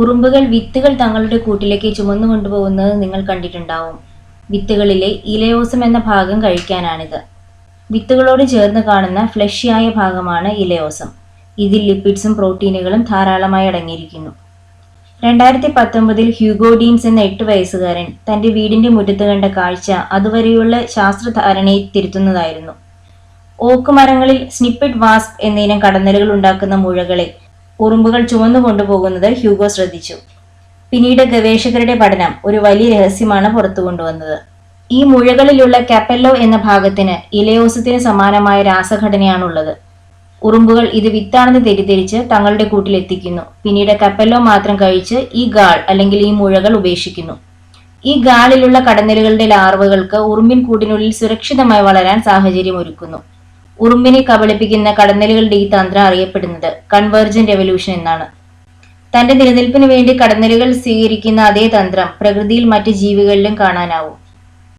ഉറുമ്പുകൾ വിത്തുകൾ തങ്ങളുടെ കൂട്ടിലേക്ക് ചുമന്നു കൊണ്ടുപോകുന്നത് നിങ്ങൾ കണ്ടിട്ടുണ്ടാവും. വിത്തുകളിലെ ഇലയോസം എന്ന ഭാഗം കഴിക്കാനാണിത്. വിത്തുകളോട് ചേർന്ന് കാണുന്ന ഫ്ലഷിയായ ഭാഗമാണ് ഇലയോസം. ഇതിൽ ലിപ്പിഡ്സും പ്രോട്ടീനുകളും ധാരാളമായി അടങ്ങിയിരിക്കുന്നു. 2019 ഹ്യൂഗോ ഡീൻസ് എന്ന 8 വയസ്സുകാരൻ തന്റെ വീടിന്റെ മുറ്റത്ത് കണ്ട കാഴ്ച അതുവരെയുള്ള ശാസ്ത്രധാരണയെ തിരുത്തുന്നതായിരുന്നു. ഓക്ക് മരങ്ങളിൽ സ്നിപ്പിഡ് വാസ്പ് എന്നയിനം കടന്നലുകൾ ഉണ്ടാക്കുന്ന മുഴകളെ ഉറുമ്പുകൾ ചുമന്നു കൊണ്ടുപോകുന്നത് ഹ്യൂഗോ ശ്രദ്ധിച്ചു. പിന്നീട് ഗവേഷകരുടെ പഠനം ഒരു വലിയ രഹസ്യമാണ് പുറത്തു കൊണ്ടുവന്നത്. ഈ മുഴകളിലുള്ള കാപ്പല്ലോ എന്ന ഭാഗത്തിന് ഇലയോസത്തിന് സമാനമായ രാസഘടനയാണുള്ളത്. ഉറുമ്പുകൾ ഇത് വിത്താണെന്ന് തെറ്റിദ്ധരിച്ച് തങ്ങളുടെ കൂട്ടിലെത്തിക്കുന്നു. പിന്നീട് കപ്പല്ലോ മാത്രം കഴിച്ച് ഈ ഗാൾ അല്ലെങ്കിൽ ഈ മുഴകൾ ഉപേക്ഷിക്കുന്നു. ഈ ഗാളിലുള്ള കടന്നലുകളുടെ ലാർവകൾക്ക് ഉറുമ്പിൻ കൂടിനുള്ളിൽ സുരക്ഷിതമായി വളരാൻ സാഹചര്യം ഒരുക്കുന്നു. ഉറുമ്പിനെ കബളിപ്പിക്കുന്ന കടന്നലുകളുടെ ഈ തന്ത്രം അറിയപ്പെടുന്നത് കൺവേർജന്റ് എവല്യൂഷൻ എന്നാണ്. തന്റെ നിലനിൽപ്പിന് വേണ്ടി കടന്നലുകൾ സ്വീകരിക്കുന്ന അതേ തന്ത്രം പ്രകൃതിയിൽ മറ്റ് ജീവികളിലും കാണാനാവും.